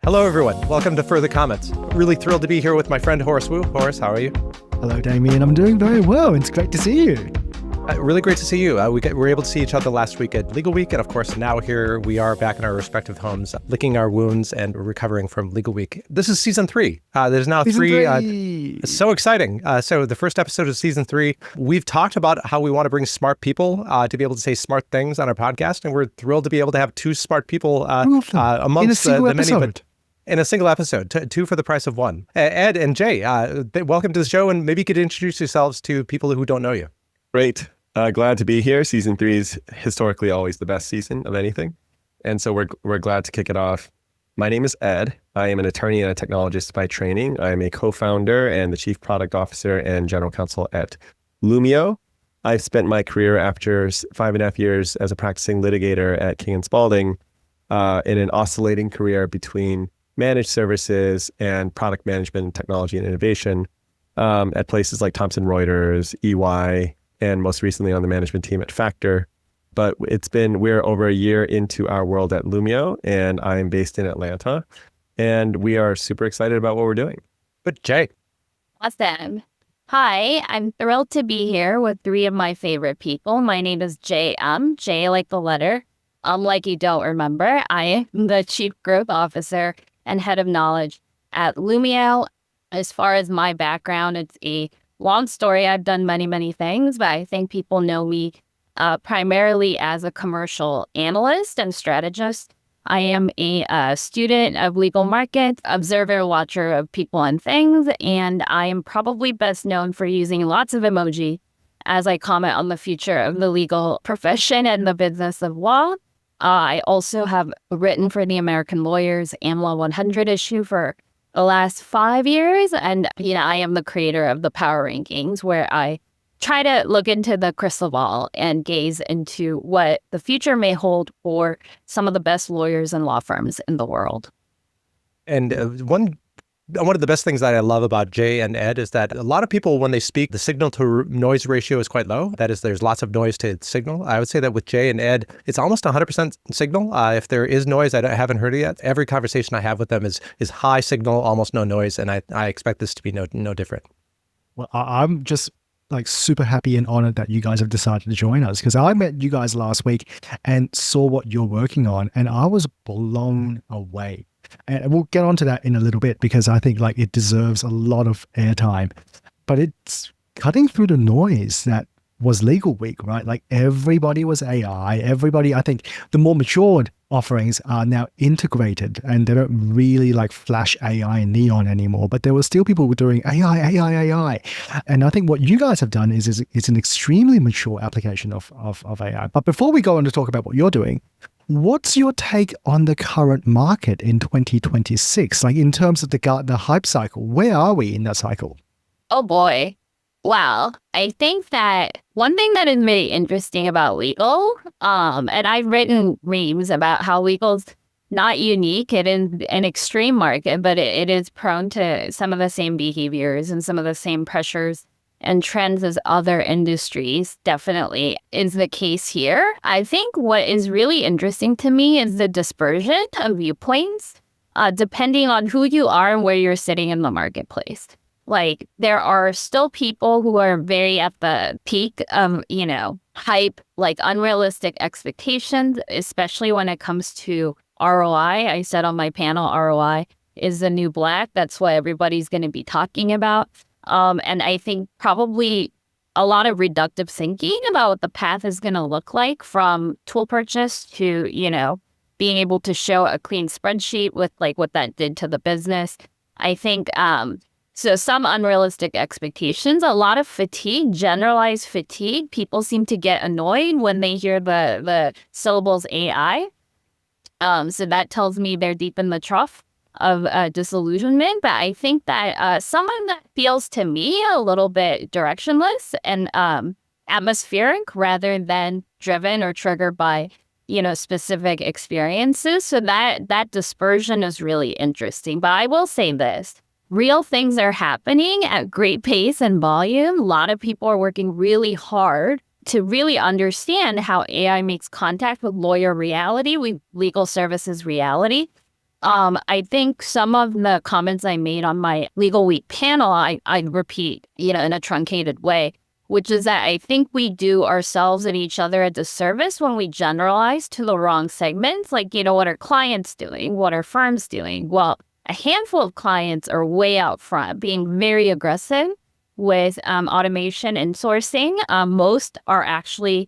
Hello, everyone. Welcome to Further Comments. Really thrilled to be here with my friend Horace Wu. Horace, how are you? Hello, Damien. I'm doing very well. It's great to see you. Really great to see you. We were able to see each other last week at Legal Week. And of course, now here we are back in our respective homes, licking our wounds and recovering from Legal Week. This is season 3. There's now Season three. three. It's so exciting. So the first episode of season 3, we've talked about how we want to bring smart people to be able to say smart things on our podcast. And we're thrilled to be able to have 2 smart people amongst in a single the many. episode. In a single episode, 2 for the price of 1. Ed and Jae, welcome to the show. And maybe you could introduce yourselves to people who don't know you. Great. Glad to be here. Season 3 is historically always the best season of anything. And so we're glad to kick it off. My name is Ed. I am an attorney and a technologist by training. I am a co-founder and the chief product officer and general counsel at Lumio. I've spent my career after 5.5 years as a practicing litigator at King & Spalding in an oscillating career between managed services and product management and technology and innovation at places like Thomson Reuters, EY, and most recently on the management team at Factor. But we're over a year into our world at Lumio, and I'm based in Atlanta, and we are super excited about what we're doing. But Jae. Awesome. Hi, I'm thrilled to be here with 3 of my favorite people. My name is Jae Jae like the letter. Like you don't remember, I am the Chief Growth Officer and Head of Knowledge at Lumio. As far as my background, it's a long story. I've done many, many things, but I think people know me primarily as a commercial analyst and strategist. I am a student of legal markets, observer, watcher of people and things, and I am probably best known for using lots of emoji as I comment on the future of the legal profession and the business of law. I also have written for the American Lawyers AmLaw 100 issue for the last 5 years. And, I am the creator of the Power Rankings, where I try to look into the crystal ball and gaze into what the future may hold for some of the best lawyers and law firms in the world. And one of the best things that I love about Jae and Ed is that a lot of people, when they speak, the signal to noise ratio is quite low. That is, there's lots of noise to signal. I would say that with Jae and Ed, it's almost 100% signal. If there is noise, I haven't heard it yet. Every conversation I have with them is high signal, almost no noise. And I expect this to be no different. Well, I'm just super happy and honored that you guys have decided to join us, because I met you guys last week and saw what you're working on, and I was blown away. And we'll get onto that in a little bit, because I think it deserves a lot of airtime. But it's cutting through the noise that was Legal Week, right? Everybody was AI. Everybody, I think the more matured offerings are now integrated, and they don't really flash AI and neon anymore. But there were still people who were doing AI. And I think what you guys have done is it's an extremely mature application of AI. But before we go on to talk about what you're doing, what's your take on the current market in 2026? In terms of the hype cycle, where are we in that cycle? Oh boy. Well, I think that one thing that is really interesting about legal, and I've written reams about how legal's not unique. It is an extreme market, but it is prone to some of the same behaviors and some of the same pressures and trends as other industries. Definitely is the case here. I think what is really interesting to me is the dispersion of viewpoints, depending on who you are and where you're sitting in the marketplace. There are still people who are very at the peak of, hype, unrealistic expectations, especially when it comes to ROI. I said on my panel, ROI is the new black. That's what everybody's going to be talking about. And I think probably a lot of reductive thinking about what the path is going to look like, from tool purchase to, being able to show a clean spreadsheet with what that did to the business. I think so some unrealistic expectations, a lot of fatigue, generalized fatigue. People seem to get annoyed when they hear the syllables AI. So that tells me they're deep in the trough of disillusionment. But I think that someone that feels to me a little bit directionless and atmospheric rather than driven or triggered by, specific experiences. So that dispersion is really interesting. But I will say this. Real things are happening at great pace and volume. A lot of people are working really hard to really understand how AI makes contact with lawyer reality, legal services reality. I think some of the comments I made on my Legal Week panel, I repeat, in a truncated way, which is that I think we do ourselves and each other a disservice when we generalize to the wrong segments. Like, what are clients doing? What are firms doing? Well, a handful of clients are way out front, being very aggressive with automation and sourcing. Most are actually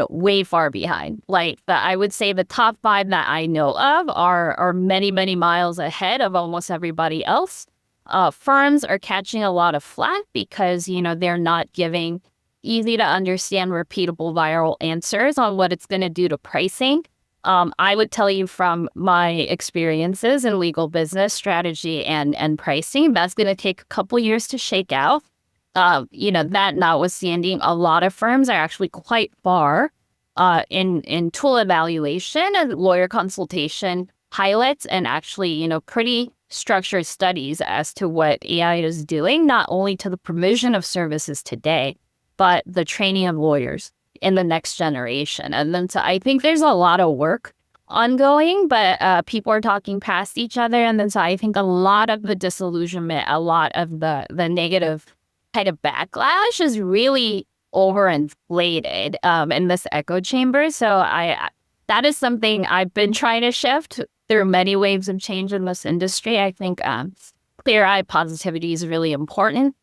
way far behind. Like I would say the top 5 that I know of are many, many miles ahead of almost everybody else. Firms are catching a lot of flack because, they're not giving easy to understand, repeatable, viral answers on what it's going to do to pricing. I would tell you from my experiences in legal business strategy and pricing, that's going to take a couple years to shake out. That notwithstanding, a lot of firms are actually quite far in tool evaluation and lawyer consultation pilots and actually, pretty structured studies as to what AI is doing, not only to the provision of services today, but the training of lawyers in the next generation. And then so I think there's a lot of work ongoing, but people are talking past each other. And then so I think a lot of the disillusionment, a lot of the negative kind of backlash is really overinflated in this echo chamber. So that is something I've been trying to shift through many waves of change in this industry. I think clear-eyed positivity is really important,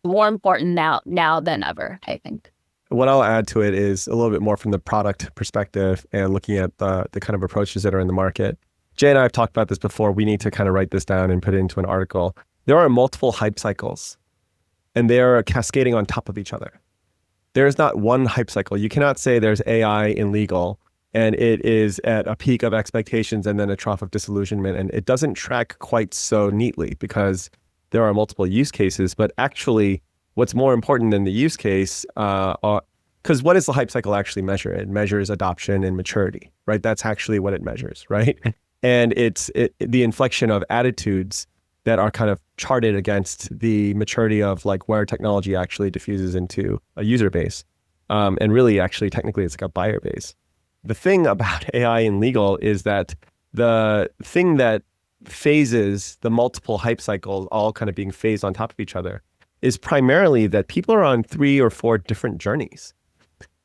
more important now than ever, I think. What I'll add to it is a little bit more from the product perspective and looking at the kind of approaches that are in the market. Jay and I have talked about this before. We need to kind of write this down and put it into an article. There are multiple hype cycles, and they are cascading on top of each other. There's not one hype cycle. You cannot say there's AI in legal and it is at a peak of expectations and then a trough of disillusionment. And it doesn't track quite so neatly because there are multiple use cases. But actually, what's more important than the use case, because what does the hype cycle actually measure? It measures adoption and maturity, right? That's actually what it measures, right? And it's the inflection of attitudes that are kind of charted against the maturity of like where technology actually diffuses into a user base. And really, actually, technically, it's like a buyer base. The thing about AI in legal is that the thing that phases the multiple hype cycles all kind of being phased on top of each other is primarily that people are on 3 or 4 different journeys.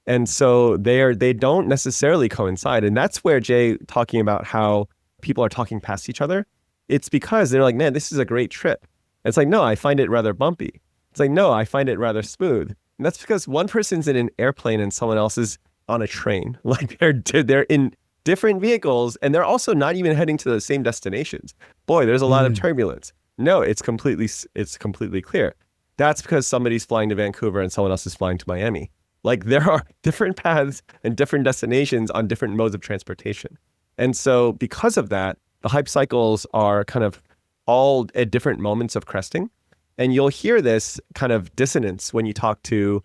And so they don't necessarily coincide. And that's where Jay talking about how people are talking past each other. It's because they're like, man, this is a great trip. It's like, no, I find it rather bumpy. It's like, no, I find it rather smooth. And that's because one person's in an airplane and someone else is on a train. Like they're in different vehicles and they're also not even heading to the same destinations. Boy, there's a lot of turbulence. No, it's completely clear. That's because somebody's flying to Vancouver and someone else is flying to Miami. Like there are different paths and different destinations on different modes of transportation. And so because of that, the hype cycles are kind of all at different moments of cresting. And you'll hear this kind of dissonance when you talk to,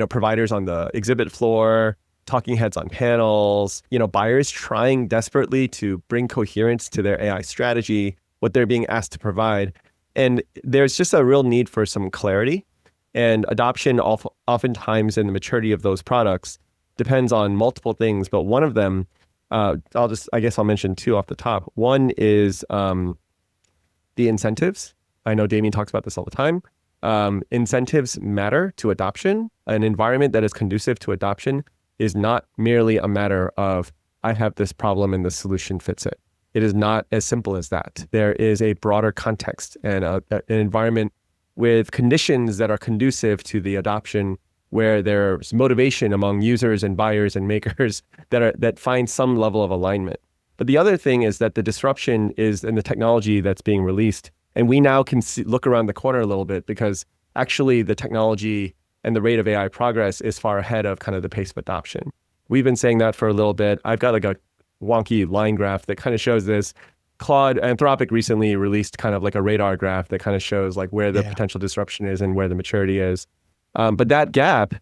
providers on the exhibit floor, talking heads on panels, buyers trying desperately to bring coherence to their AI strategy, what they're being asked to provide. And there's just a real need for some clarity, and adoption oftentimes in the maturity of those products depends on multiple things. But one of them, I'll mention 2 off the top. One is the incentives. I know Damien talks about this all the time. Incentives matter to adoption. An environment that is conducive to adoption is not merely a matter of, I have this problem and the solution fits it. It is not as simple as that. There is a broader context and an environment with conditions that are conducive to the adoption, where there's motivation among users and buyers and makers that find some level of alignment. But the other thing is that the disruption is in the technology that's being released. And we now can look around the corner a little bit because actually the technology and the rate of AI progress is far ahead of kind of the pace of adoption. We've been saying that for a little bit. I've got like a wonky line graph that kind of shows this. Claude, Anthropic recently released kind of like a radar graph that kind of shows like where the potential disruption is and where the maturity is. But that gap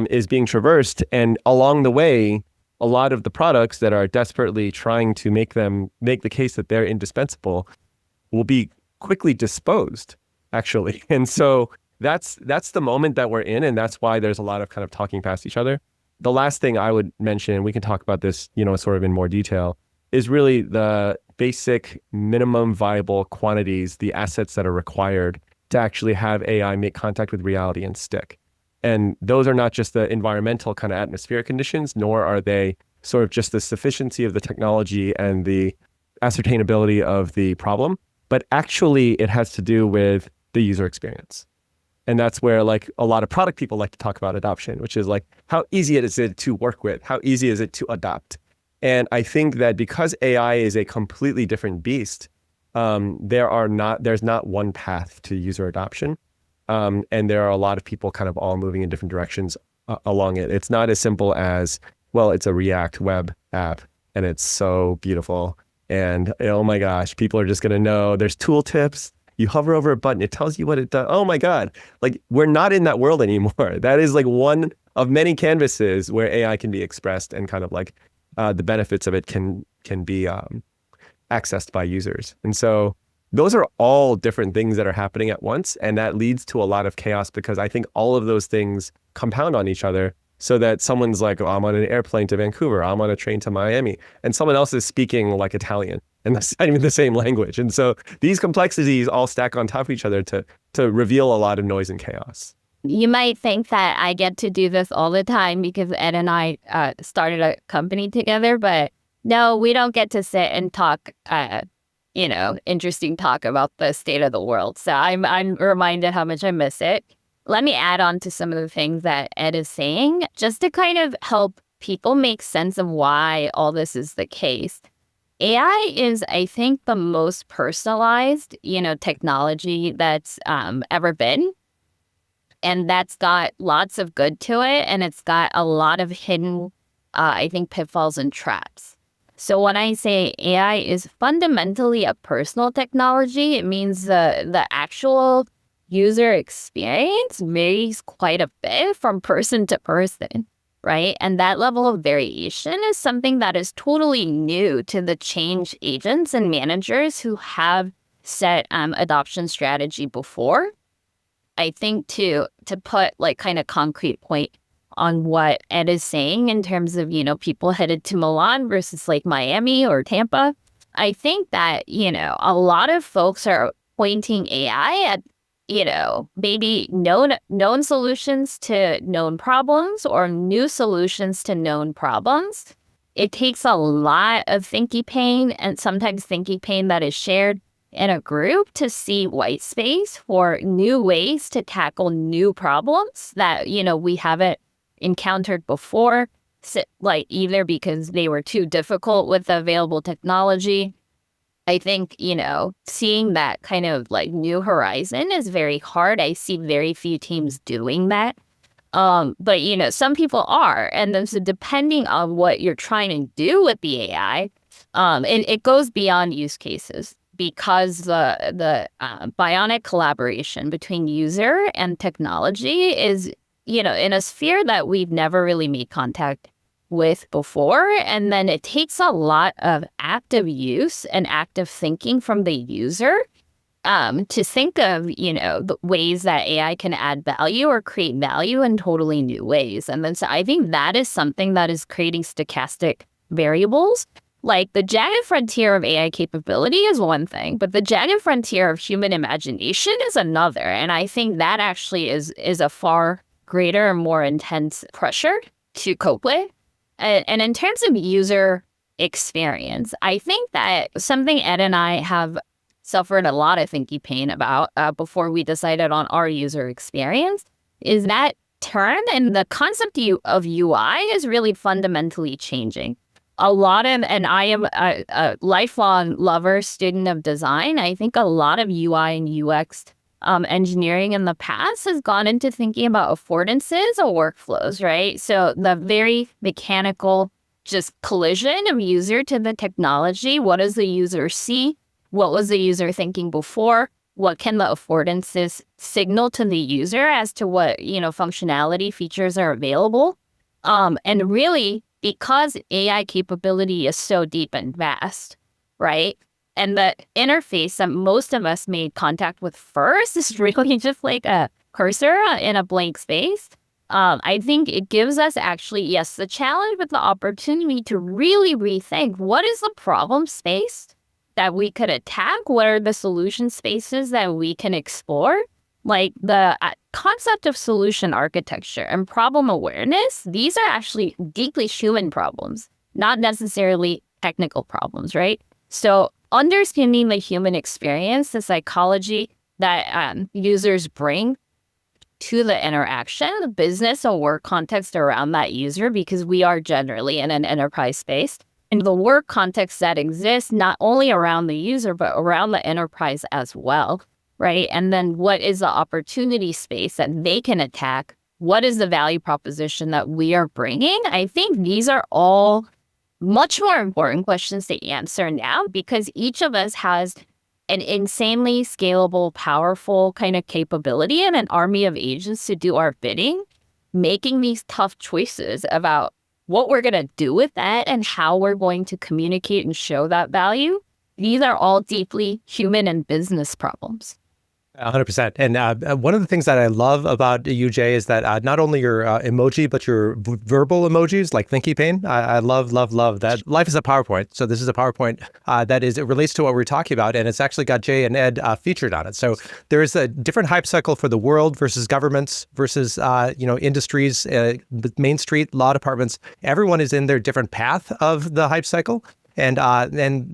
is being traversed. And along the way, a lot of the products that are desperately trying to make the case that they're indispensable will be quickly disposed, actually. And so that's the moment that we're in. And that's why there's a lot of kind of talking past each other. The last thing I would mention, and we can talk about this, sort of in more detail, is really the basic minimum viable quantities, the assets that are required to actually have AI make contact with reality and stick. And those are not just the environmental kind of atmospheric conditions, nor are they sort of just the sufficiency of the technology and the ascertainability of the problem, but actually it has to do with the user experience. And that's where like a lot of product people like to talk about adoption, which is like, how easy is it to work with? How easy is it to adopt? And I think that because AI is a completely different beast, there's not one path to user adoption. And there are a lot of people kind of all moving in different directions along it. It's not as simple as, well, it's a React web app and it's so beautiful. And oh my gosh, people are just going to know there's tooltips. You hover over a button, it tells you what it does. Oh my God. Like, we're not in that world anymore. That is like one of many canvases where AI can be expressed, and kind of like the benefits of it can be accessed by users. And so those are all different things that are happening at once. And that leads to a lot of chaos, because I think all of those things compound on each other, so that someone's like, oh, I'm on an airplane to Vancouver, I'm on a train to Miami, and someone else is speaking like Italian, and that's not even the same language. And so these complexities all stack on top of each other to reveal a lot of noise and chaos. You might think that I get to do this all the time because Ed and I started a company together, but no, we don't get to sit and talk, interesting talk about the state of the world. So I'm reminded how much I miss it. Let me add on to some of the things that Ed is saying, just to kind of help people make sense of why all this is the case. AI is, I think, the most personalized, technology that's ever been. And that's got lots of good to it. And it's got a lot of hidden, I think, pitfalls and traps. So when I say AI is fundamentally a personal technology, it means the actual user experience varies quite a bit from person to person, right? And that level of variation is something that is totally new to the change agents and managers who have set adoption strategy before. I think to put like kind of concrete point on what Ed is saying in terms of, people headed to Milan versus like Miami or Tampa, I think that, a lot of folks are pointing AI at, maybe known solutions to known problems or new solutions to known problems. It takes a lot of thinking pain, and sometimes thinking pain that is shared in a group, to see white space for new ways to tackle new problems that, we haven't encountered before, like either because they were too difficult with the available technology. I think, seeing that kind of like new horizon is very hard. I see very few teams doing that. But, some people are. And then so depending on what you're trying to do with the AI, it goes beyond use cases, because the bionic collaboration between user and technology is, in a sphere that we've never really made contact with before. And then it takes a lot of active use and active thinking from the user to think of, the ways that AI can add value or create value in totally new ways. And then so I think that is something that is creating stochastic variables. Like, the jagged frontier of AI capability is one thing, but the jagged frontier of human imagination is another. And I think that actually is a far greater and more intense pressure to cope with. And in terms of user experience, I think that something Ed and I have suffered a lot of thinking pain about before we decided on our user experience is that term, and the concept of UI is really fundamentally changing. And I am a lifelong lover, student of design. I think a lot of UI and UX engineering in the past has gone into thinking about affordances or workflows, right? So the very mechanical just collision of user to the technology. What does the user see? What was the user thinking before? What can the affordances signal to the user as to what, functionality features are available? And really, because AI capability is so deep and vast, right? And the interface that most of us made contact with first is really just like a cursor in a blank space. I think it gives us actually, yes, the challenge, but the opportunity to really rethink what is the problem space that we could attack? What are the solution spaces that we can explore? Like the concept of solution architecture and problem awareness, these are actually deeply human problems, not necessarily technical problems, right? So understanding the human experience, the psychology that users bring to the interaction, the business or work context around that user, because we are generally in an enterprise space, and the work context that exists not only around the user, but around the enterprise as well, right? And then what is the opportunity space that they can attack? What is the value proposition that we are bringing? I think these are all much more important questions to answer now, because each of us has an insanely scalable, powerful kind of capability and an army of agents to do our bidding, making these tough choices about what we're going to do with that and how we're going to communicate and show that value. These are all deeply human and business problems. 100%. And one of the things that I love about you, Jae, is that not only your emoji, but your verbal emojis like Thinky Pain. I love that. Life is a PowerPoint. So this is a PowerPoint it relates to what we're talking about. And it's actually got Jae and Ed featured on it. So there is a different hype cycle for the world versus governments versus, industries, the Main Street, law departments. Everyone is in their different path of the hype cycle. And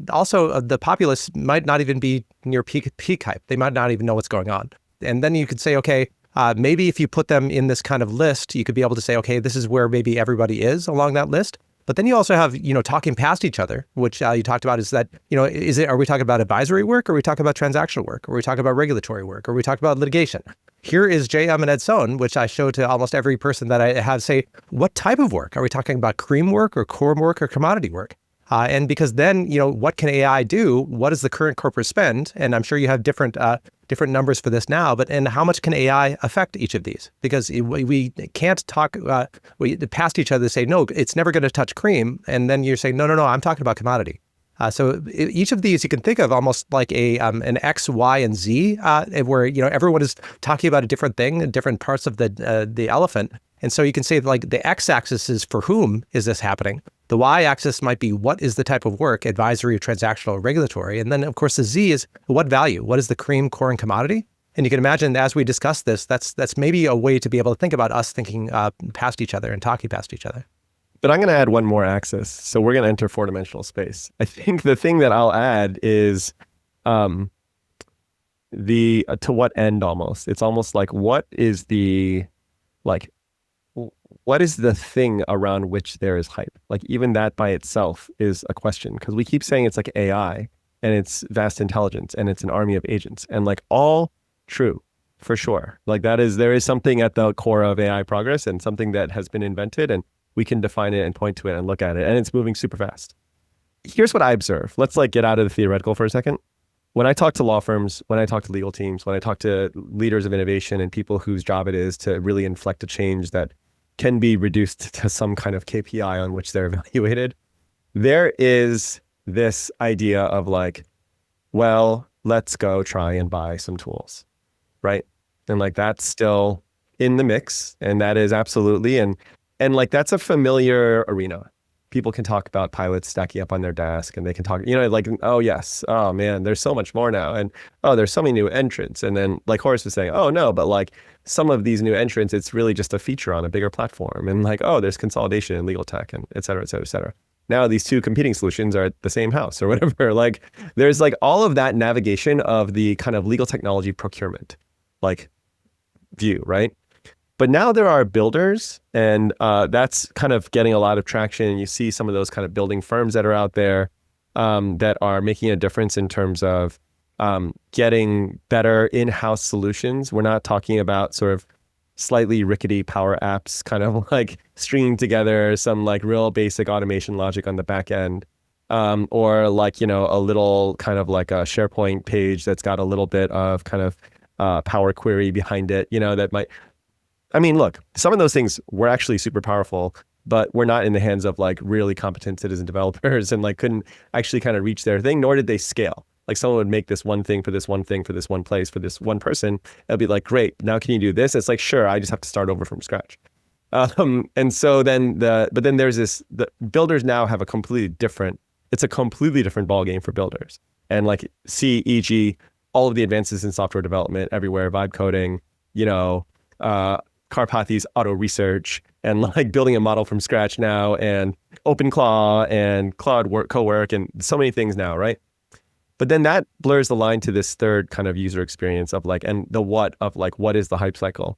also the populace might not even be near peak hype. They might not even know what's going on. And then you could say, okay, maybe if you put them in this kind of list, you could be able to say, okay, this is where maybe everybody is along that list. But then you also have, talking past each other, which you talked about is that, are we talking about advisory work? Or are we talking about transactional work? Or are we talking about regulatory work? Or are we talking about litigation? Here is Jae Um and Ed Sohn, which I show to almost every person that I have say, what type of work? Are we talking about cream work or core work or commodity work? And because then, what can AI do? What is the current corporate spend? And I'm sure you have different numbers for this now, and how much can AI affect each of these? Because we can't talk past each other to say, no, it's never going to touch cream. And then you're saying, no, I'm talking about commodity. So each of these you can think of almost like an X, Y, and Z, where everyone is talking about a different thing in different parts of the elephant. And so you can say like the X-axis is for whom is this happening? The Y-axis might be what is the type of work, advisory, transactional, regulatory. And then, of course, the Z is what value? What is the cream, core, and commodity? And you can imagine as we discuss this, that's maybe a way to be able to think about us thinking past each other and talking past each other. But I'm going to add one more axis. So we're going to enter four-dimensional space. I think the thing that I'll add is to what end almost. It's almost like what is the thing around which there is hype? Like even that by itself is a question, because we keep saying it's like AI and it's vast intelligence and it's an army of agents, and like all true for sure. Like there is something at the core of AI progress and something that has been invented, and we can define it and point to it and look at it, and it's moving super fast. Here's what I observe. Let's get out of the theoretical for a second. When I talk to law firms, when I talk to legal teams, when I talk to leaders of innovation and people whose job it is to really inflect a change that can be reduced to some kind of KPI on which they're evaluated, there is this idea of let's go try and buy some tools, right? And that's still in the mix, and that is absolutely, and that's a familiar arena. People can talk about pilots stacking up on their desk, and they can talk, oh yes, oh man, there's so much more now, and oh, there's so many new entrants. And then Horace was saying, oh no, but some of these new entrants, it's really just a feature on a bigger platform, and oh, there's consolidation in legal tech, and et cetera, et cetera, et cetera. Now these two competing solutions are at the same house or whatever. There's all of that navigation of the kind of legal technology procurement view, right? But now there are builders, and that's kind of getting a lot of traction. You see some of those kind of building firms that are out there that are making a difference in terms of getting better in-house solutions. We're not talking about sort of slightly rickety power apps kind of stringing together some real basic automation logic on the back end, or a little kind of a SharePoint page that's got a little bit of kind of Power Query behind it, that might... I mean, look, some of those things were actually super powerful, but we're not in the hands of really competent citizen developers and couldn't actually kind of reach their thing, nor did they scale. Someone would make this one thing for this one thing for this one place for this one person. It'll be great, now can you do this? It's sure, I just have to start over from scratch. And so then there's the builders now have it's a completely different ballgame for builders. and like C, e.g., all of the advances in software development everywhere, vibe coding, Karpathy's auto research, and like building a model from scratch now, and OpenClaw and Claude co-work, and so many things now, right? But then that blurs the line to this third kind of user experience of like, and the what of like, what is the hype cycle?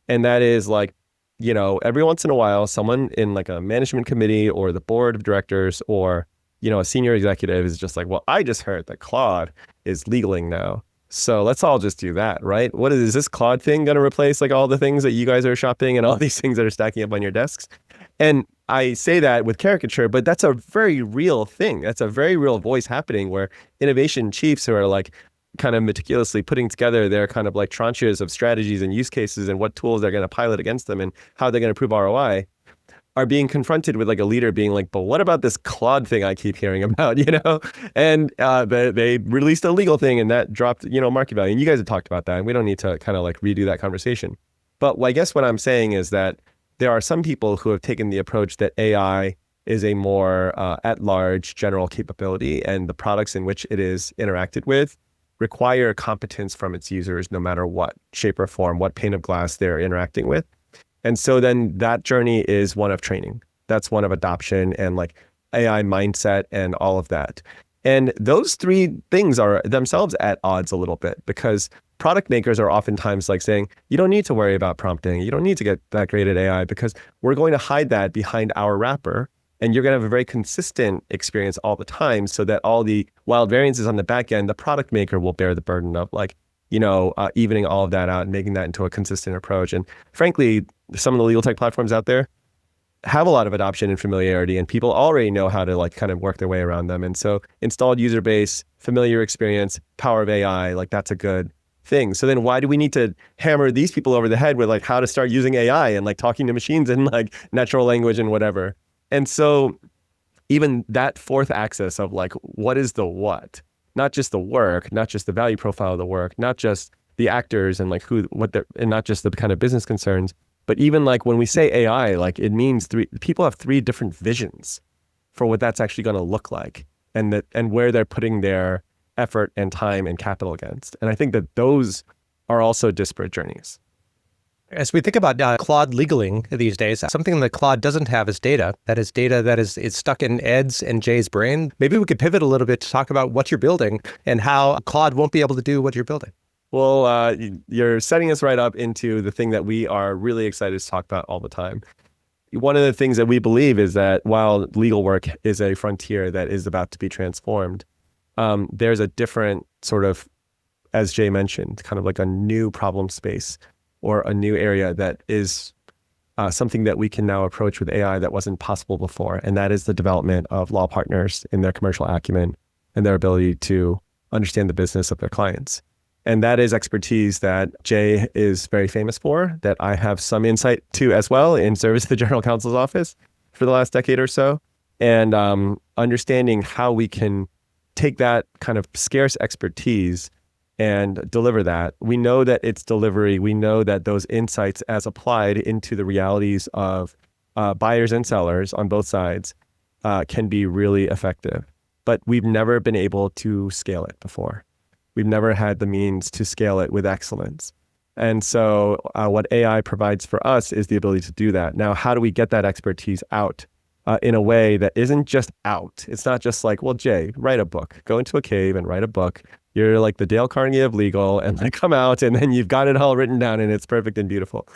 And that is like, every once in a while, someone in like a management committee or the board of directors or, a senior executive is just like, well, I just heard that Claude is legaling now. So let's all just do that, right? What is this Claude thing going to replace like all the things that you guys are shopping and all these things that are stacking up on your desks? And I say that with caricature, but that's a very real thing. That's a very real voice happening where innovation chiefs who are like kind of meticulously putting together their kind of like tranches of strategies and use cases and what tools they're going to pilot against them and how they're going to prove ROI are being confronted with like a leader being like, but what about this Claude thing I keep hearing about, And they released a legal thing and that dropped, market value. And you guys have talked about that. And we don't need to kind of like redo that conversation. But I guess what I'm saying is that there are some people who have taken the approach that AI is a more at-large general capability, and the products in which it is interacted with require competence from its users, no matter what shape or form, what pane of glass they're interacting with. And so then that journey is one of training. That's one of adoption and like AI mindset and all of that. And those three things are themselves at odds a little bit, because product makers are oftentimes like saying, you don't need to worry about prompting. You don't need to get that great at AI because we're going to hide that behind our wrapper. And you're going to have a very consistent experience all the time so that all the wild variances on the back end, the product maker will bear the burden of like, evening all of that out and making that into a consistent approach. And frankly, some of the legal tech platforms out there have a lot of adoption and familiarity, and people already know how to like kind of work their way around them. And so installed user base, familiar experience, power of AI, like that's a good thing. So then why do we need to hammer these people over the head with like how to start using AI and like talking to machines and like natural language and whatever? And so even that fourth axis of like, what is the what? Not just the work, not just the value profile of the work, not just the actors and like and not just the kind of business concerns, but even like when we say AI, like it means people have three different visions for what that's actually going to look like, and where they're putting their effort and time and capital against. And I think that those are also disparate journeys. As we think about Claude legaling these days, something that Claude doesn't have is data. That is data that is stuck in Ed's and Jae's brain. Maybe we could pivot a little bit to talk about what you're building and how Claude won't be able to do what you're building. Well, you're setting us right up into the thing that we are really excited to talk about all the time. One of the things that we believe is that while legal work is a frontier that is about to be transformed, there's a different sort of, as Jae mentioned, kind of like a new problem space or a new area that is something that we can now approach with AI that wasn't possible before. And that is the development of law partners in their commercial acumen and their ability to understand the business of their clients. And that is expertise that Jae is very famous for, that I have some insight to as well in service to the General Counsel's office for the last decade or so. And understanding how we can take that kind of scarce expertise and deliver that. We know that it's delivery. We know that those insights as applied into the realities of buyers and sellers on both sides can be really effective. But we've never been able to scale it before. We've never had the means to scale it with excellence. And so what AI provides for us is the ability to do that. Now, how do we get that expertise out in a way that isn't just out? It's not just like, well, Jae, write a book. Go into a cave and write a book. You're like the Dale Carnegie of legal, and then come out and then you've got it all written down and it's perfect and beautiful.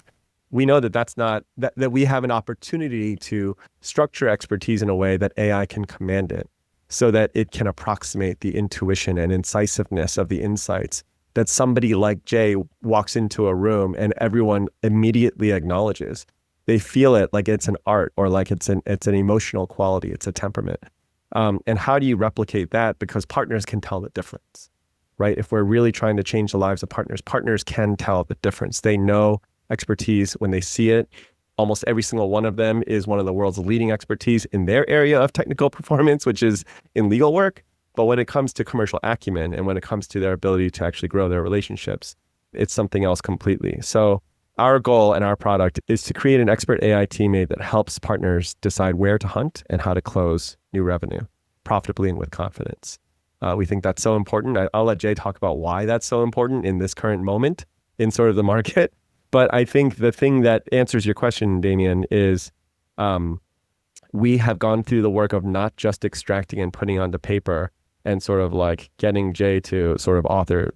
We know that that's not, that we have an opportunity to structure expertise in a way that AI can command it so that it can approximate the intuition and incisiveness of the insights that somebody like Jae walks into a room and everyone immediately acknowledges. They feel it like it's an art or like it's an emotional quality, it's a temperament. And how do you replicate that? Because partners can tell the difference, right? If we're really trying to change the lives of partners, partners can tell the difference. They know expertise when they see it. Almost every single one of them is one of the world's leading expertise in their area of technical performance, which is in legal work. But when it comes to commercial acumen and when it comes to their ability to actually grow their relationships, it's something else completely. So our goal and our product is to create an expert AI teammate that helps partners decide where to hunt and how to close new revenue profitably and with confidence. We think that's so important. I'll let Jae talk about why that's so important in this current moment in sort of the market. But I think the thing that answers your question, Damien, is we have gone through the work of not just extracting and putting onto paper and sort of like getting Jae to sort of author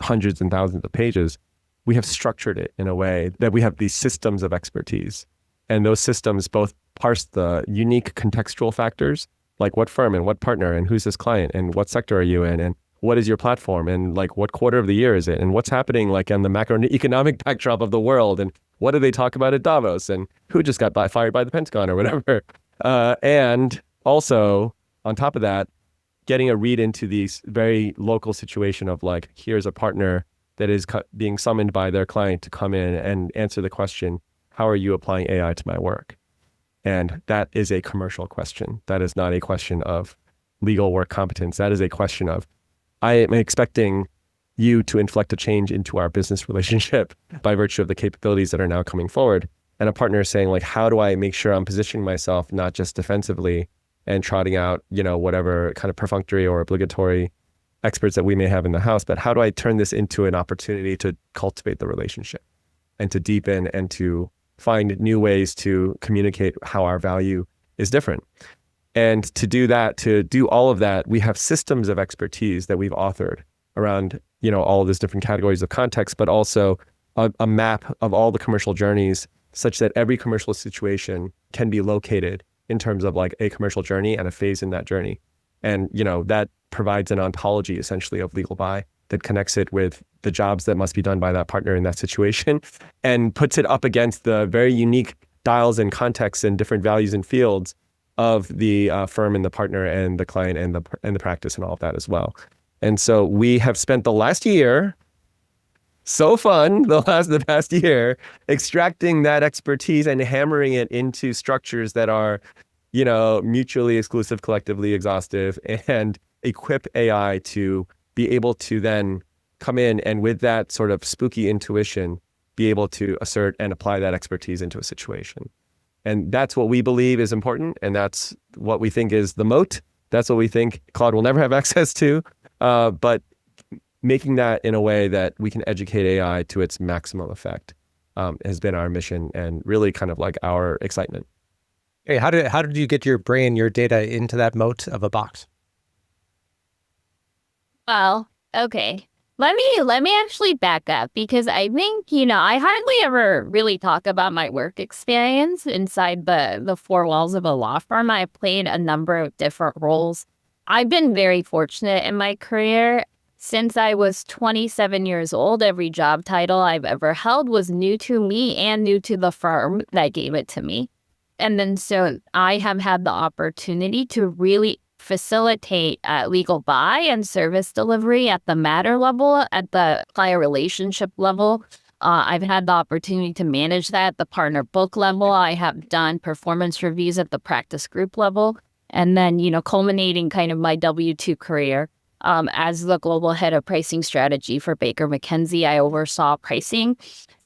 hundreds and thousands of pages. We have structured it in a way that we have these systems of expertise. And those systems both parse the unique contextual factors, like what firm and what partner and who's this client and what sector are you in and what is your platform and like what quarter of the year is it and what's happening like on the macroeconomic backdrop of the world and what do they talk about at Davos and who just got fired by the Pentagon or whatever. And also on top of that, getting a read into these very local situation of like, here's a partner that is being summoned by their client to come in and answer the question, how are you applying AI to my work? And that is a commercial question. That is not a question of legal work competence. That is a question of, I am expecting you to inflect a change into our business relationship by virtue of the capabilities that are now coming forward. And a partner is saying like, how do I make sure I'm positioning myself not just defensively and trotting out, whatever kind of perfunctory or obligatory experts that we may have in the house, but how do I turn this into an opportunity to cultivate the relationship and to deepen and to find new ways to communicate how our value is different. And to do that, to do all of that, we have systems of expertise that we've authored around, all of these different categories of context, but also a map of all the commercial journeys such that every commercial situation can be located in terms of like a commercial journey and a phase in that journey. And, that provides an ontology essentially of legal buy that connects it with the jobs that must be done by that partner in that situation and puts it up against the very unique dials and contexts and different values and fields of the firm and the partner and the client and the practice and all of that as well. And so we have spent the last year, the past year, extracting that expertise and hammering it into structures that are, mutually exclusive, collectively exhaustive, and equip AI to be able to then come in and with that sort of spooky intuition, be able to assert and apply that expertise into a situation. And that's what we believe is important. And that's what we think is the moat. That's what we think Claude will never have access to. But making that in a way that we can educate AI to its maximum effect has been our mission and really kind of like our excitement. Hey, how did you get your data into that moat of a box? Well, okay. Let me actually back up because I think, I hardly ever really talk about my work experience inside the four walls of a law firm. I played a number of different roles. I've been very fortunate in my career. Since I was 27 years old, every job title I've ever held was new to me and new to the firm that gave it to me. And then so I have had the opportunity to really facilitate legal buy and service delivery at the matter level, at the client relationship level. I've had the opportunity to manage that at the partner book level. I have done performance reviews at the practice group level. And then, culminating kind of my W-2 career as the global head of pricing strategy for Baker McKenzie, I oversaw pricing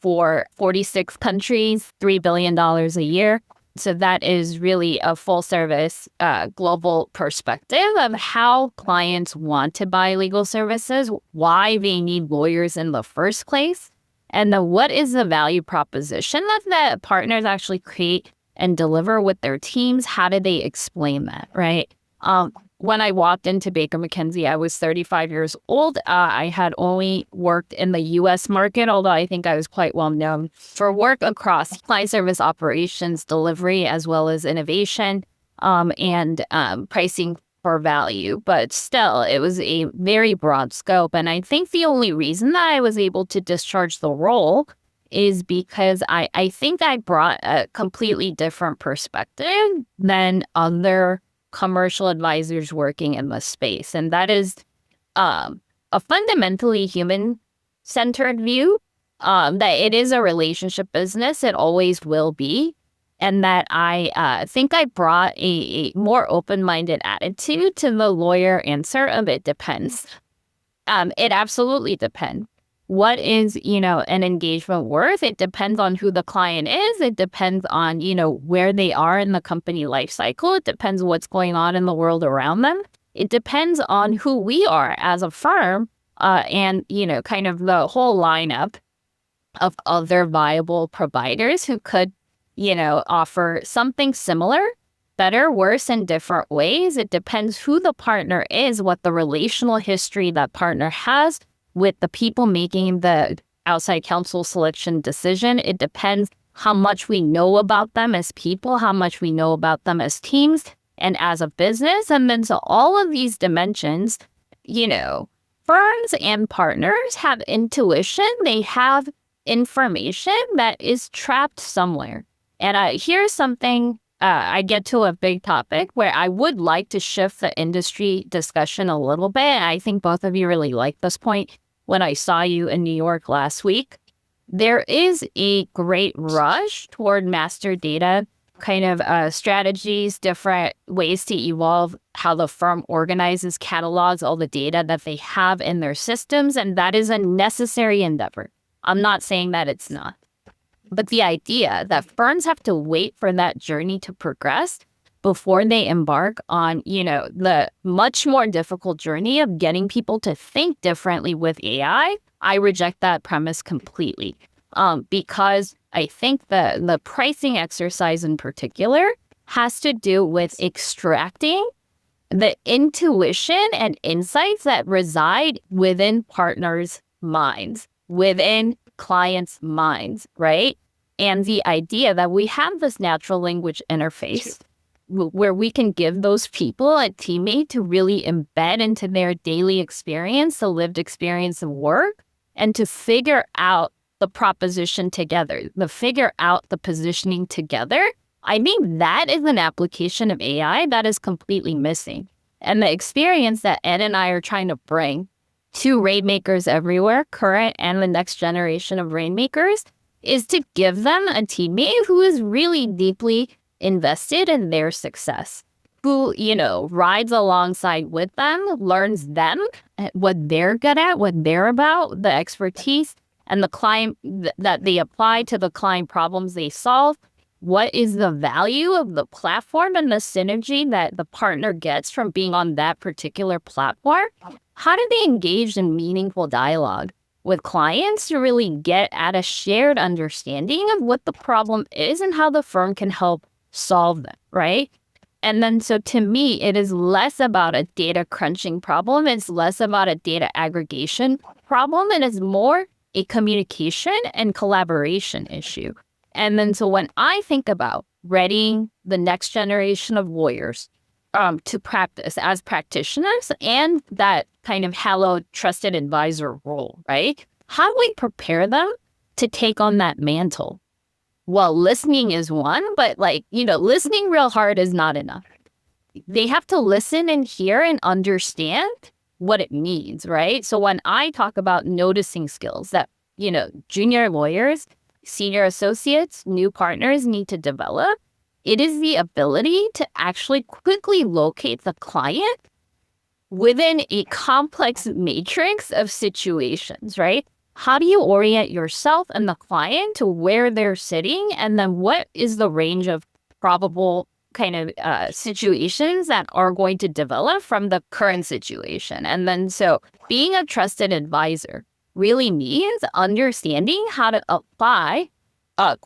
for 46 countries, $3 billion a year. So that is really a full service global perspective of how clients want to buy legal services, why they need lawyers in the first place, and then what is the value proposition that partners actually create and deliver with their teams. How do they explain that, right? When I walked into Baker McKenzie, I was 35 years old. I had only worked in the U.S. market, although I think I was quite well known for work across client service operations, delivery, as well as innovation and pricing for value. But still, it was a very broad scope. And I think the only reason that I was able to discharge the role is because I think I brought a completely different perspective than other commercial advisors working in the space. And that is a fundamentally human-centered view, that it is a relationship business. It always will be. And that I think I brought a more open-minded attitude to the lawyer answer of it depends. It absolutely depends. What is, an engagement worth? It depends on who the client is. It depends on, where they are in the company life cycle. It depends what's going on in the world around them. It depends on who we are as a firm, and, kind of the whole lineup of other viable providers who could, offer something similar, better, worse, in different ways. It depends who the partner is, what the relational history that partner has with the people making the outside counsel selection decision. It depends how much we know about them as people, how much we know about them as teams and as a business. And then so all of these dimensions, firms and partners have intuition. They have information that is trapped somewhere. And here's something, I get to a big topic where I would like to shift the industry discussion a little bit. I think both of you really liked this point when I saw you in New York last week. There is a great rush toward master data kind of strategies, different ways to evolve how the firm organizes, catalogs all the data that they have in their systems. And that is a necessary endeavor. I'm not saying that it's not. But the idea that firms have to wait for that journey to progress before they embark on, the much more difficult journey of getting people to think differently with AI, I reject that premise completely. Because I think the pricing exercise in particular has to do with extracting the intuition and insights that reside within partners' minds, within clients' minds, right? And the idea that we have this natural language interface where we can give those people a teammate to really embed into their daily experience, the lived experience of work, and to figure out the proposition together, to figure out the positioning together. I think that is an application of AI that is completely missing. And the experience that Ed and I are trying to bring to Rainmakers everywhere, current and the next generation of Rainmakers, is to give them a teammate who is really deeply invested in their success, who, rides alongside with them, learns them, what they're good at, what they're about, the expertise, and the client that they apply to the client problems they solve. What is the value of the platform and the synergy that the partner gets from being on that particular platform? How do they engage in meaningful dialogue with clients to really get at a shared understanding of what the problem is and how the firm can help solve them, right? And then so to me, it is less about a data crunching problem. It's less about a data aggregation problem. And it's more a communication and collaboration issue. And then so when I think about readying the next generation of lawyers to practice as practitioners and that kind of hallowed trusted advisor role, right? How do we prepare them to take on that mantle? Well, listening is one, but listening real hard is not enough. They have to listen and hear and understand what it means, right? So when I talk about noticing skills that, junior lawyers, senior associates, new partners need to develop, it is the ability to actually quickly locate the client within a complex matrix of situations, right? How do you orient yourself and the client to where they're sitting? And then what is the range of probable kind of situations that are going to develop from the current situation? And then so being a trusted advisor really means understanding how to apply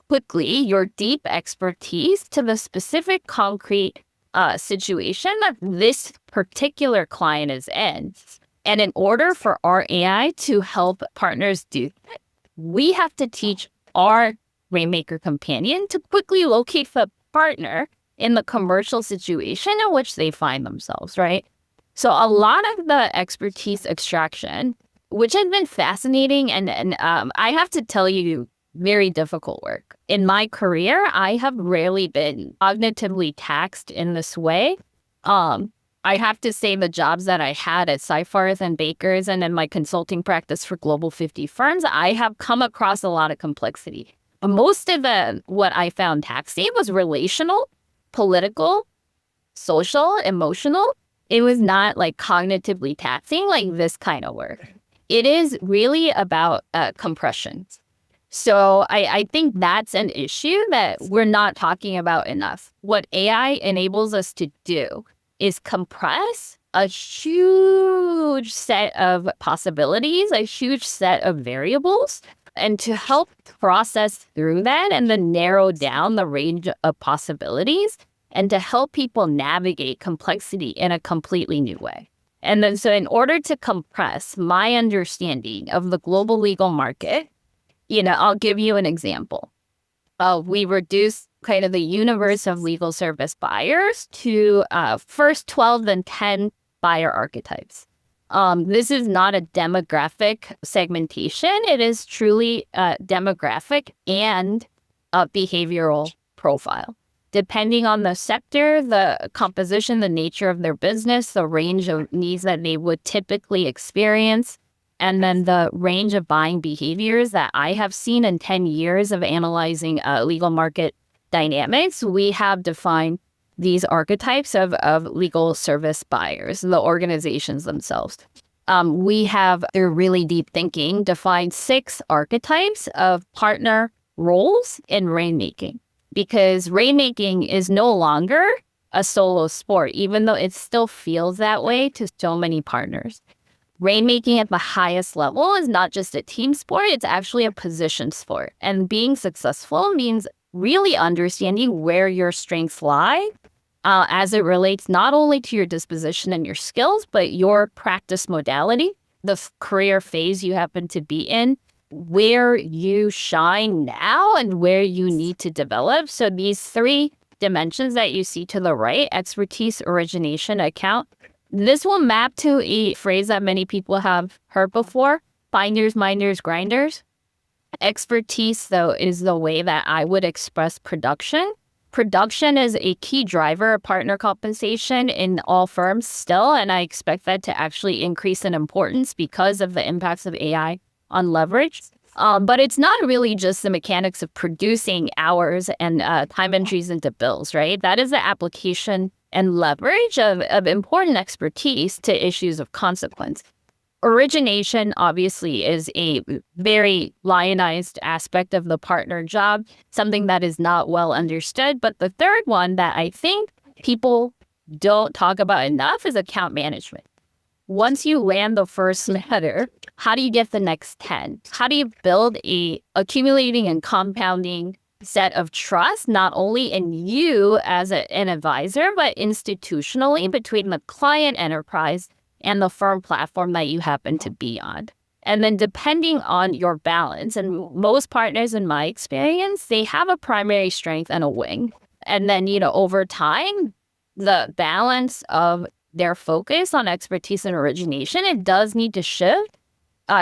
quickly your deep expertise to the specific concrete situation that this particular client is in. And in order for our AI to help partners do that, we have to teach our Rainmaker companion to quickly locate the partner in the commercial situation in which they find themselves, right? So a lot of the expertise extraction, which has been fascinating and I have to tell you, very difficult work. In my career, I have rarely been cognitively taxed in this way. I have to say the jobs that I had at Seyfarth and Bakers and in my consulting practice for Global 50 firms, I have come across a lot of complexity. Most of what I found taxing was relational, political, social, emotional. It was not cognitively taxing like this kind of work. It is really about compression. So I think that's an issue that we're not talking about enough. What AI enables us to do is compress a huge set of possibilities, a huge set of variables, and to help process through that and then narrow down the range of possibilities and to help people navigate complexity in a completely new way. And then so in order to compress my understanding of the global legal market, I'll give you an example. We reduced kind of the universe of legal service buyers to first 12 and 10 buyer archetypes. This is not a demographic segmentation. It is truly demographic and a behavioral profile. Depending on the sector, the composition, the nature of their business, the range of needs that they would typically experience, and then the range of buying behaviors that I have seen in 10 years of analyzing legal market dynamics, we have defined these archetypes of legal service buyers, the organizations themselves. We have, through really deep thinking, defined 6 archetypes of partner roles in rainmaking, because rainmaking is no longer a solo sport, even though it still feels that way to so many partners. Rainmaking at the highest level is not just a team sport, it's actually a position sport. And being successful means really understanding where your strengths lie as it relates not only to your disposition and your skills, but your practice modality, the career phase you happen to be in, where you shine now and where you need to develop. So these 3 dimensions that you see to the right, expertise, origination, account, this will map to a phrase that many people have heard before, finders, minders, grinders. Expertise, though, is the way that I would express production. Production is a key driver of partner compensation in all firms still, and I expect that to actually increase in importance because of the impacts of AI on leverage. But it's not really just the mechanics of producing hours and time entries into bills, right? That is the application and leverage of important expertise to issues of consequence. Origination, obviously, is a very lionized aspect of the partner job, something that is not well understood. But the third one that I think people don't talk about enough is account management. Once you land the first matter, how do you get the next 10? How do you build a accumulating and compounding set of trust, not only in you as an advisor, but institutionally between the client enterprise and the firm platform that you happen to be on? And then depending on your balance, and most partners in my experience, they have a primary strength and a wing. And then, over time, the balance of their focus on expertise and origination, it does need to shift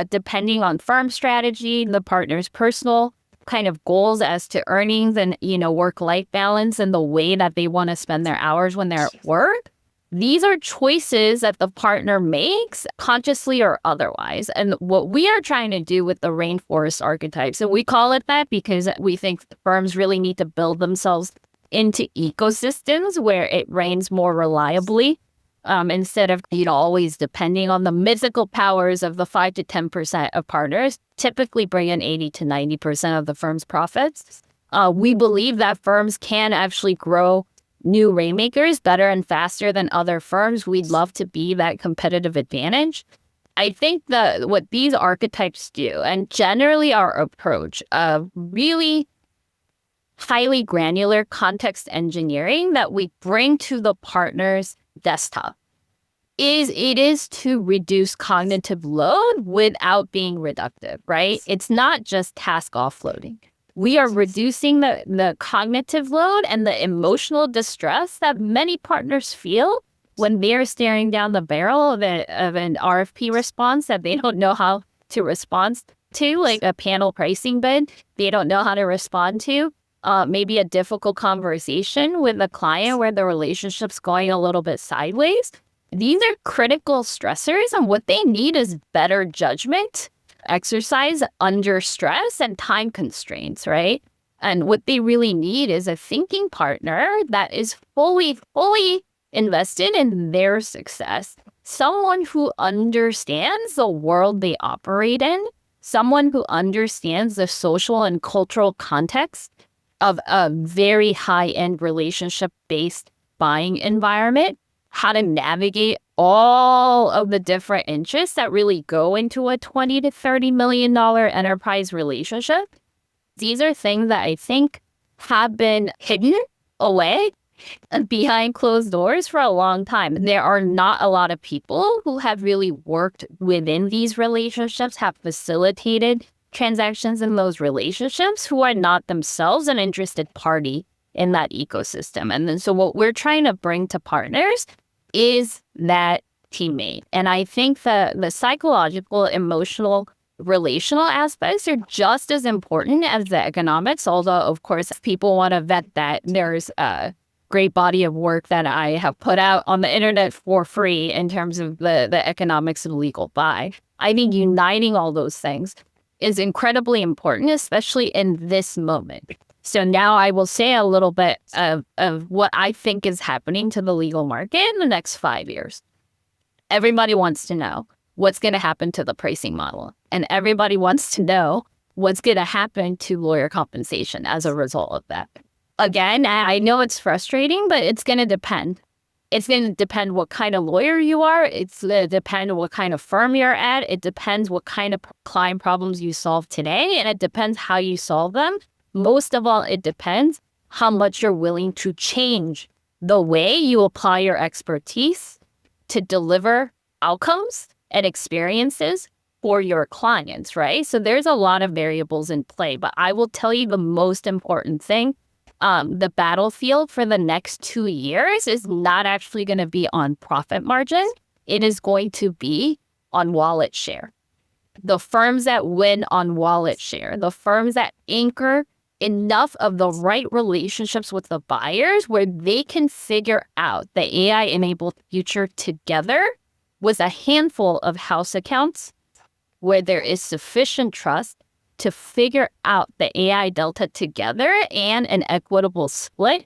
depending on firm strategy, the partner's personal kind of goals as to earnings and, work-life balance and the way that they want to spend their hours when they're at work. These are choices that the partner makes consciously or otherwise. And what we are trying to do with the rainforest archetypes, and we call it that because we think firms really need to build themselves into ecosystems where it rains more reliably instead of, always depending on the mythical powers of the 5 to 10% of partners, typically bring in 80 to 90% of the firm's profits. We believe that firms can actually grow new rainmakers better and faster than other firms. We'd love to be that competitive advantage. I think that what these archetypes do, and generally our approach of really highly granular context engineering that we bring to the partner's desktop, is to reduce cognitive load without being reductive, right? It's not just task offloading. We are reducing the cognitive load and the emotional distress that many partners feel when they're staring down the barrel of an RFP response that they don't know how to respond to, like a panel pricing bid. They don't know how to respond to. Maybe a difficult conversation with a client where the relationship's going a little bit sideways. These are critical stressors, and what they need is better judgment, exercise under stress, and time constraints, right? And what they really need is a thinking partner that is fully invested in their success. Someone who understands the world they operate in, someone who understands the social and cultural context of a very high-end relationship-based buying environment, how to navigate all of the different interests that really go into a $20 to $30 million enterprise relationship. These are things that I think have been hidden away behind closed doors for a long time. There are not a lot of people who have really worked within these relationships, have facilitated transactions in those relationships, who are not themselves an interested party in that ecosystem. And then so what we're trying to bring to partners is that teammate. And I think the psychological, emotional, relational aspects are just as important as the economics, although, of course, if people want to vet that, there's a great body of work that I have put out on the internet for free in terms of the economics of legal buy. I think uniting all those things is incredibly important, especially in this moment. So now I will say a little bit of what I think is happening to the legal market in the next 5 years. Everybody wants to know what's going to happen to the pricing model. And everybody wants to know what's going to happen to lawyer compensation as a result of that. Again, I know it's frustrating, but it's going to depend. It's going to depend what kind of lawyer you are. It's going to depend what kind of firm you're at. It depends what kind of client problems you solve today, and it depends how you solve them. Most of all, it depends how much you're willing to change the way you apply your expertise to deliver outcomes and experiences for your clients, right? So there's a lot of variables in play, but I will tell you the most important thing. The battlefield for the next 2 years is not actually going to be on profit margin. It is going to be on wallet share. The firms that win on wallet share, the firms that anchor enough of the right relationships with the buyers where they can figure out the AI-enabled future together with a handful of house accounts where there is sufficient trust to figure out the AI delta together and an equitable split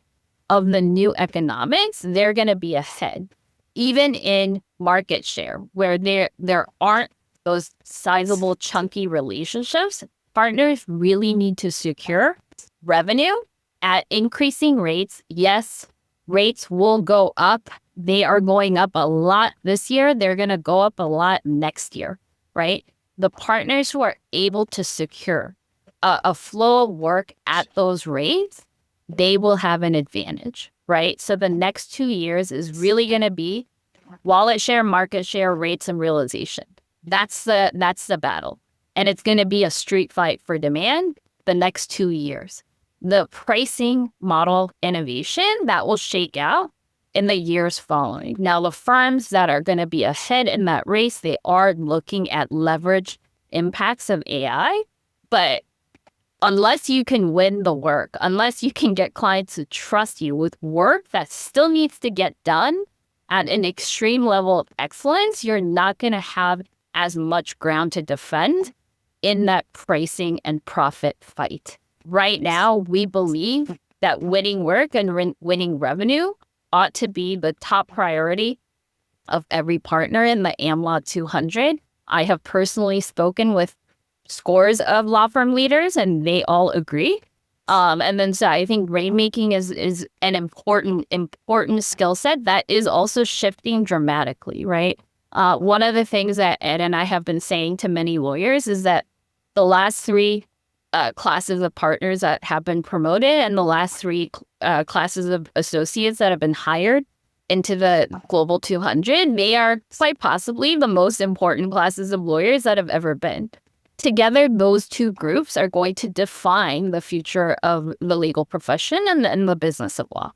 of the new economics, they're going to be ahead. Even in market share, where there aren't those sizable, chunky relationships, partners really need to secure revenue at increasing rates. Yes, rates will go up. They are going up a lot this year. They're going to go up a lot next year, right? The partners who are able to secure a flow of work at those rates, they will have an advantage, right? So the next 2 years is really going to be wallet share, market share, rates, and realization. That's the battle. And it's going to be a street fight for demand the next 2 years. The pricing model innovation, that will shake out in the years following. Now, the firms that are going to be ahead in that race, they are looking at leverage impacts of AI. But unless you can win the work, unless you can get clients to trust you with work that still needs to get done at an extreme level of excellence, you're not going to have as much ground to defend in that pricing and profit fight. Right now, we believe that winning work and winning revenue ought to be the top priority of every partner in the AmLaw 200. I have personally spoken with scores of law firm leaders, and they all agree. And then so I think rainmaking is an important skill set that is also shifting dramatically, right? One of the things that Ed and I have been saying to many lawyers is that the last three classes of partners that have been promoted and the last three classes of associates that have been hired into the Global 200, they are quite possibly the most important classes of lawyers that have ever been. Together, those two groups are going to define the future of the legal profession and the business of law.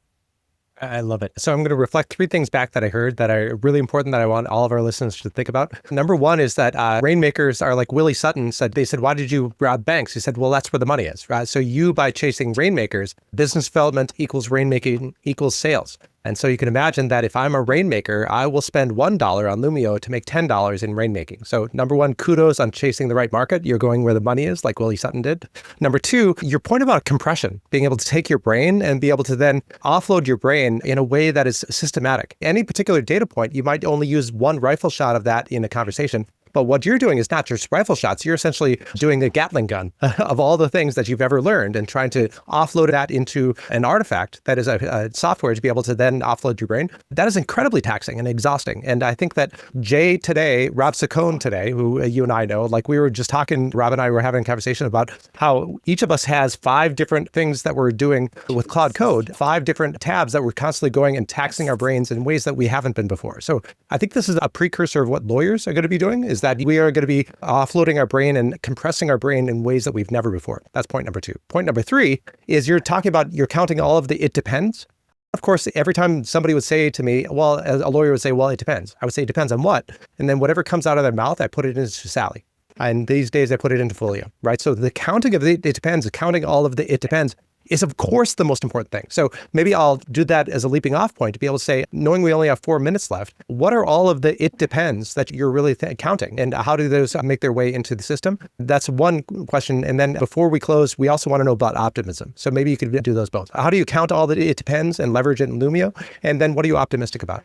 I love it. So I'm going to reflect 3 things back that I heard that are really important that I want all of our listeners to think about. Number one is that rainmakers are like Willie Sutton said. They said, why did you rob banks? He said, well, that's where the money is, right? So you, by chasing rainmakers, business development equals rainmaking equals sales. And so you can imagine that if I'm a rainmaker, I will spend $1 on Lumio to make $10 in rainmaking. So number one, kudos on chasing the right market. You're going where the money is, like Willie Sutton did. Number two, your point about compression, being able to take your brain and be able to then offload your brain in a way that is systematic. Any particular data point, you might only use one rifle shot of that in a conversation. But what you're doing is not just rifle shots. You're essentially doing a Gatling gun of all the things that you've ever learned and trying to offload that into an artifact that is a software to be able to then offload your brain. That is incredibly taxing and exhausting. And I think that Jae today, Rob Saccone today, who you and I know, like we were just talking, Rob and I were having a conversation about how each of us has 5 different things that we're doing with Claude Code, 5 different tabs that we're constantly going and taxing our brains in ways that we haven't been before. So I think this is a precursor of what lawyers are going to be doing, is that we are going to be offloading our brain and compressing our brain in ways that we've never before. That's point number 2. Point number 3 is you're talking about, you're counting all of the it depends. Of course, every time somebody would say to me, well, a lawyer would say, well, it depends. I would say, it depends on what? And then whatever comes out of their mouth, I put it into Sally. And these days I put it into Folio, right? So the counting of the it depends, counting all of the it depends is of course the most important thing. So maybe I'll do that as a leaping off point to be able to say, knowing we only have 4 minutes left, what are all of the it depends that you're really counting, and how do those make their way into the system? That's one question. And then before we close, we also want to know about optimism. So maybe you could do those both. How do you count all the it depends and leverage it in Lumio? And then what are you optimistic about?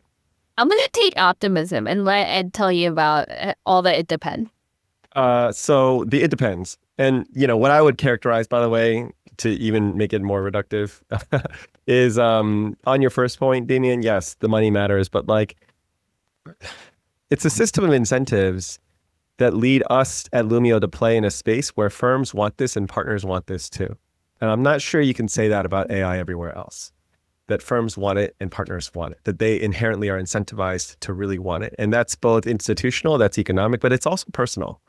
I'm going to take optimism and let Ed tell you about all the it depends. So it depends. And, what I would characterize, by the way, to even make it more reductive, is on your first point, Damien, yes, the money matters, but it's a system of incentives that lead us at Lumio to play in a space where firms want this and partners want this too. And I'm not sure you can say that about AI everywhere else, that firms want it and partners want it, that they inherently are incentivized to really want it. And that's both institutional, that's economic, but it's also personal.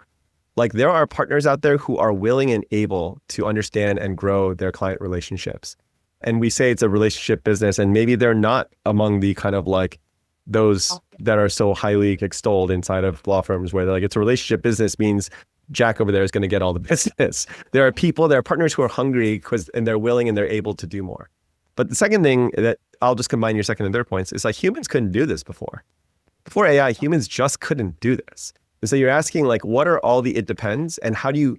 There are partners out there who are willing and able to understand and grow their client relationships. And we say it's a relationship business, and maybe they're not among the kind of those that are so highly extolled inside of law firms where they're it's a relationship business means Jack over there is going to get all the business. There are partners who are hungry and they're willing and they're able to do more. But the second thing that I'll just combine your second and third points is humans couldn't do this before. Before AI, humans just couldn't do this. And so you're asking what are all the it depends, and how do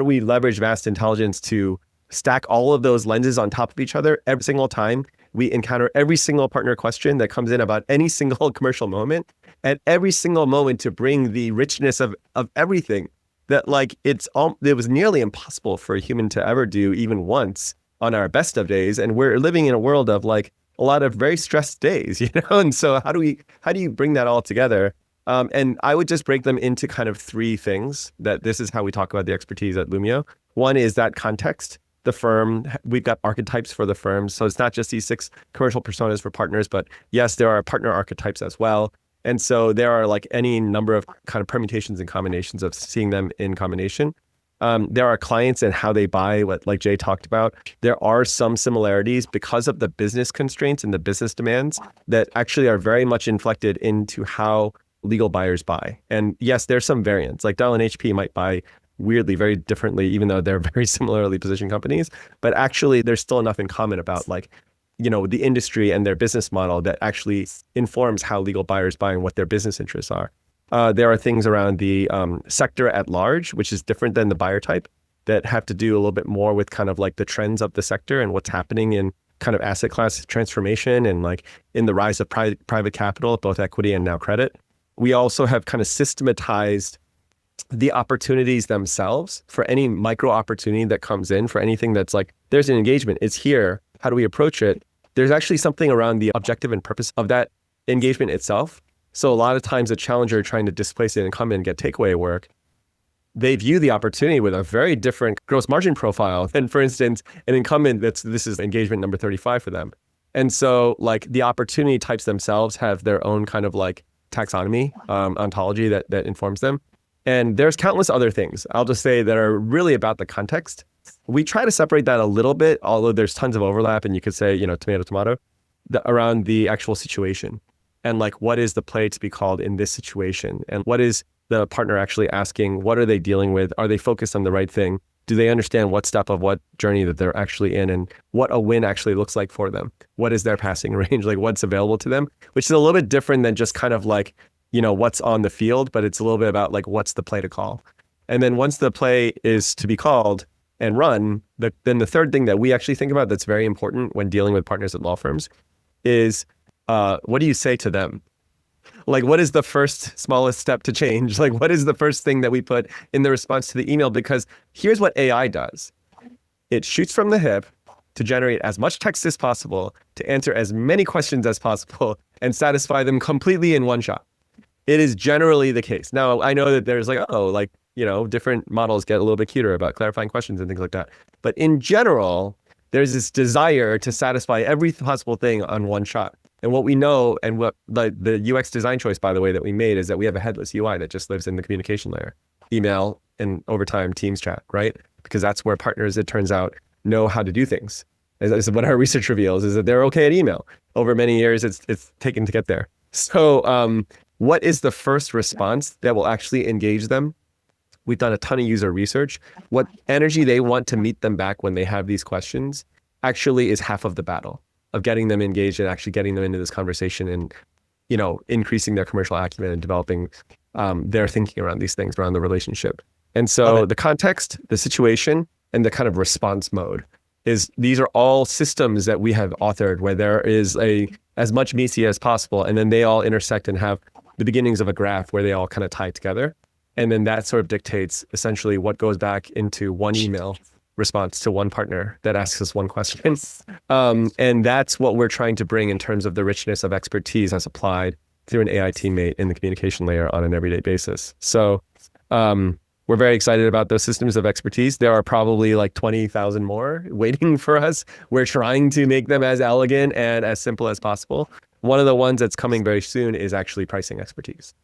we leverage vast intelligence to stack all of those lenses on top of each other every single time we encounter every single partner question that comes in about any single commercial moment, at every single moment to bring the richness of everything that it was nearly impossible for a human to ever do even once on our best of days. And we're living in a world of a lot of very stressed days, And so how do you bring that all together? And I would just break them into kind of 3 things that this is how we talk about the expertise at Lumio. One is that context. The firm, we've got archetypes for the firms. So it's not just these 6 commercial personas for partners, but yes, there are partner archetypes as well. And so there are any number of kind of permutations and combinations of seeing them in combination. There are clients and how they buy, what Jae talked about. There are some similarities because of the business constraints and the business demands that actually are very much inflected into how legal buyers buy. And yes, there's some variants. Dell and HP might buy weirdly very differently, even though they're very similarly positioned companies. But actually, there's still enough in common about the industry and their business model that actually informs how legal buyers buy and what their business interests are. There are things around the sector at large, which is different than the buyer type, that have to do a little bit more with kind of the trends of the sector and what's happening in kind of asset class transformation and in the rise of private capital, both equity and now credit. We also have kind of systematized the opportunities themselves for any micro opportunity that comes in, for anything that's there's an engagement, it's here, how do we approach it? There's actually something around the objective and purpose of that engagement itself. So a lot of times a challenger trying to displace an incumbent and get takeaway work, they view the opportunity with a very different gross margin profile than, for instance, an incumbent this is engagement number 35 for them. And so the opportunity types themselves have their own kind of taxonomy, ontology that informs them. And there's countless other things, I'll just say, that are really about the context. We try to separate that a little bit, although there's tons of overlap, and you could say, tomato, around the actual situation. And what is the play to be called in this situation? And what is the partner actually asking? What are they dealing with? Are they focused on the right thing? Do they understand what step of what journey that they're actually in and what a win actually looks like for them? What is their passing range? What's available to them? Which is a little bit different than just kind of what's on the field, but it's a little bit about what's the play to call. And then once the play is to be called and run, then the third thing that we actually think about that's very important when dealing with partners at law firms is what do you say to them? Like, what is the first smallest step to change? Like, what is the first thing that we put in the response to the email? Because here's what AI does. It shoots from the hip to generate as much text as possible, to answer as many questions as possible, and satisfy them completely in one shot. It is generally the case. Now, I know that there's different models get a little bit cuter about clarifying questions and things like that. But in general, there's this desire to satisfy every possible thing on one shot. And what we know, and what the UX design choice, by the way, that we made, is that we have a headless UI that just lives in the communication layer, email, and over time, Teams chat, right? Because that's where partners, it turns out, know how to do things. As what our research reveals is that they're okay at email. Over many years, it's taken to get there. So what is the first response that will actually engage them? We've done a ton of user research. What energy they want to meet them back when they have these questions actually is half of the battle of getting them engaged and actually getting them into this conversation and, increasing their commercial acumen and developing their thinking around these things, around the relationship. And so the context, the situation, and the kind of response mode these are all systems that we have authored where there is as much MECE as possible. And then they all intersect and have the beginnings of a graph where they all kind of tie together. And then that sort of dictates essentially what goes back into one email response to one partner that asks us one question. And that's what we're trying to bring in terms of the richness of expertise as applied through an AI teammate in the communication layer on an everyday basis. So we're very excited about those systems of expertise. There are probably like 20,000 more waiting for us. We're trying to make them as elegant and as simple as possible. One of the ones that's coming very soon is actually pricing expertise.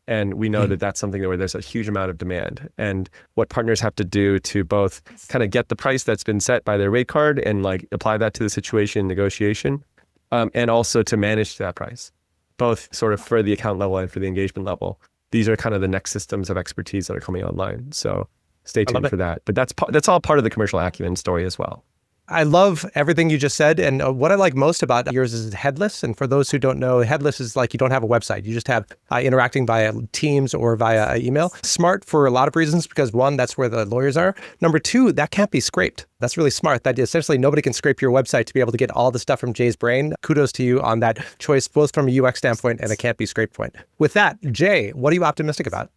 And we know that that's something where there's a huge amount of demand. And what partners have to do to both kind of get the price that's been set by their rate card and like apply that to the situation negotiation, and also to manage that price, both sort of for the account level and for the engagement level. These are kind of the next systems of expertise that are coming online. So stay tuned for that. But that's all part of the commercial acumen story as well. I love everything you just said. And what I like most about yours is Headless. And for those who don't know, Headless is like you don't have a website. You just have interacting via Teams or via email. Smart for a lot of reasons, because one, that's where the lawyers are. Number two, that can't be scraped. That's really smart. That essentially nobody can scrape your website to be able to get all the stuff from Jae's brain. Kudos to you on that choice, both from a UX standpoint and a can't be scraped point. With that, Jae, what are you optimistic about?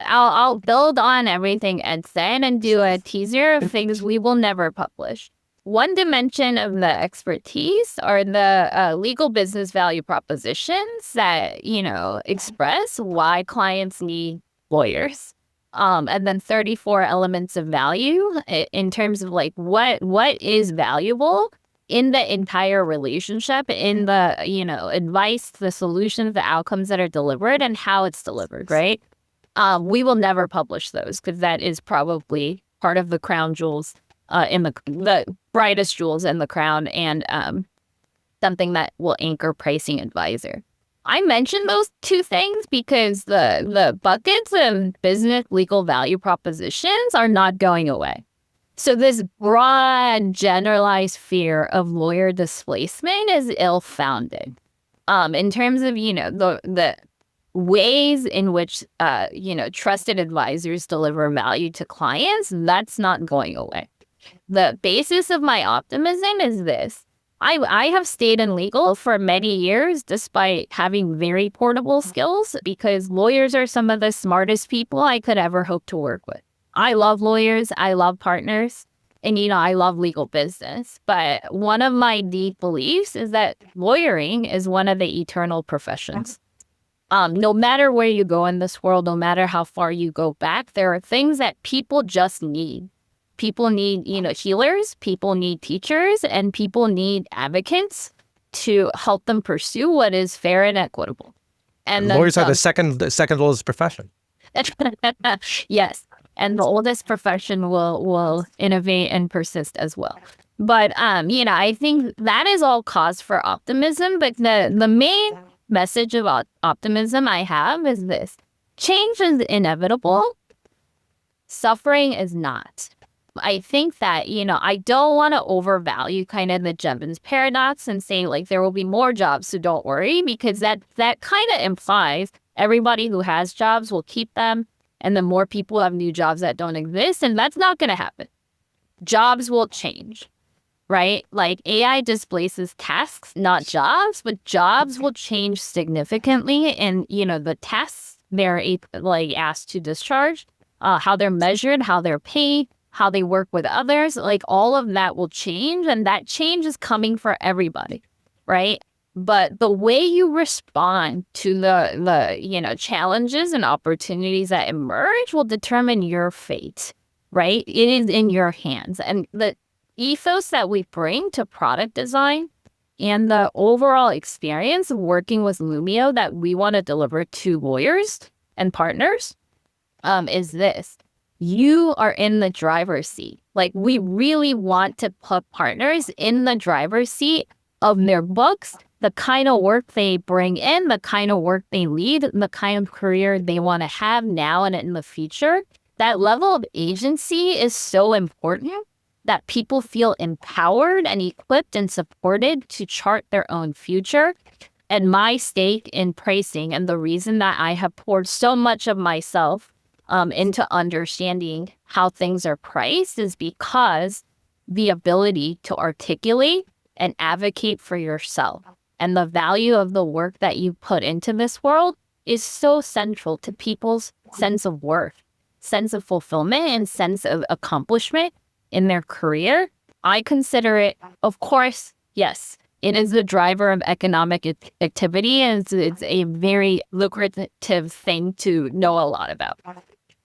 I'll build on everything Ed said and do a teaser of things we will never publish. One dimension of the expertise are the legal business value propositions that, express why clients need lawyers. And then 34 elements of value in terms of like what is valuable in the entire relationship, in the, advice, the solutions, the outcomes that are delivered and how it's delivered, right? We will never publish those because that is probably part of the crown jewels in the brightest jewels in the crown and something that will anchor pricing advisor. I mentioned those two things because the buckets of business legal value propositions are not going away. So this broad generalized fear of lawyer displacement is ill-founded. In terms of, the ways in which, trusted advisors deliver value to clients, that's not going away. The basis of my optimism is this. I have stayed in legal for many years despite having very portable skills because lawyers are some of the smartest people I could ever hope to work with. I love lawyers. I love partners. And, I love legal business. But one of my deep beliefs is that lawyering is one of the eternal professions. No matter where you go in this world, no matter how far you go back, there are things that people just need. People need, healers, people need teachers, and people need advocates to help them pursue what is fair and equitable. And lawyers are the second oldest profession. Yes. And the oldest profession will innovate and persist as well. But, I think that is all cause for optimism. But the main message about optimism I have is this. Change is inevitable. Suffering is not. I think that, I don't want to overvalue kind of the Jevons paradox and say like there will be more jobs, so don't worry, because that kind of implies everybody who has jobs will keep them and the more people have new jobs that don't exist, and that's not going to happen. Jobs will change, right? Like AI displaces tasks, not jobs, but jobs will change significantly. And, the tasks they're like asked to discharge, how they're measured, how they're paid, how they work with others, like all of that will change. And that change is coming for everybody, right? But the way you respond to the challenges and opportunities that emerge will determine your fate, right? It is in your hands. And the ethos that we bring to product design and the overall experience of working with Lumio that we want to deliver to lawyers and partners is this. You are in the driver's seat. Like, we really want to put partners in the driver's seat of their books, the kind of work they bring in, the kind of work they lead, the kind of career they want to have now and in the future. That level of agency is so important that people feel empowered and equipped and supported to chart their own future. And my stake in pricing, and the reason that I have poured so much of myself into understanding how things are priced, is because the ability to articulate and advocate for yourself and the value of the work that you put into this world is so central to people's sense of worth, sense of fulfillment, and sense of accomplishment in their career. I consider it, of course, yes, it is the driver of economic activity, and it's a very lucrative thing to know a lot about.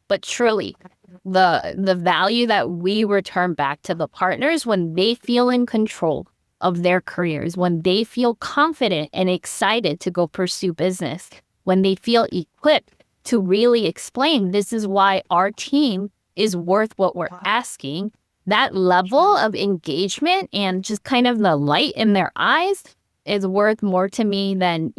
But truly, the value that we return back to the partners when they feel in control of their careers, when they feel confident and excited to go pursue business, when they feel equipped to really explain this is why our team is worth what we're asking, that level of engagement and just kind of the light in their eyes is worth more to me than,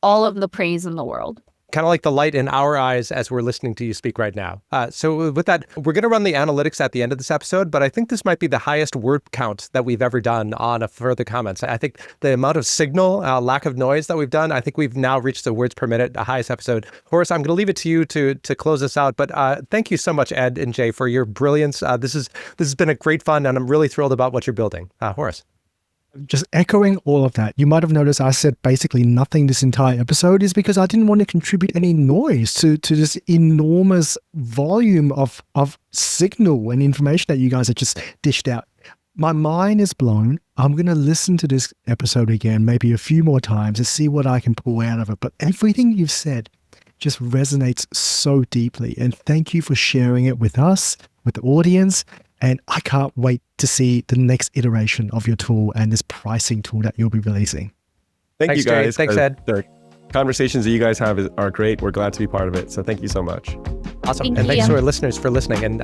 all of the praise in the world. Kind of like the light in our eyes as we're listening to you speak right now. So with that, we're going to run the analytics at the end of this episode, but I think this might be the highest word count that we've ever done on a further comments. I think the amount of signal, lack of noise that we've done, I think we've now reached the words per minute, the highest episode. Horace, I'm going to leave it to you to close us out, but thank you so much, Ed and Jae, for your brilliance. This has been a great fun, and I'm really thrilled about what you're building. Horace. Just echoing all of that, you might have noticed I said basically nothing this entire episode, is because I didn't want to contribute any noise to this enormous volume of signal and information that you guys have just dished out. My mind is blown. I'm going to listen to this episode again, maybe a few more times, to see what I can pull out of it. But everything you've said just resonates so deeply. And thank you for sharing it with us, with the audience. And I can't wait to see the next iteration of your tool and this pricing tool that you'll be releasing. Thanks, you guys. Jae. Thanks, Ed. The conversations that you guys have are great. We're glad to be part of it. So thank you so much. Awesome. And thanks to our listeners for listening. And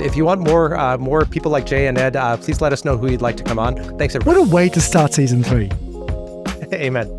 if you want more people like Jae and Ed, please let us know who you'd like to come on. Thanks, everybody. What a way to start season 3. Amen.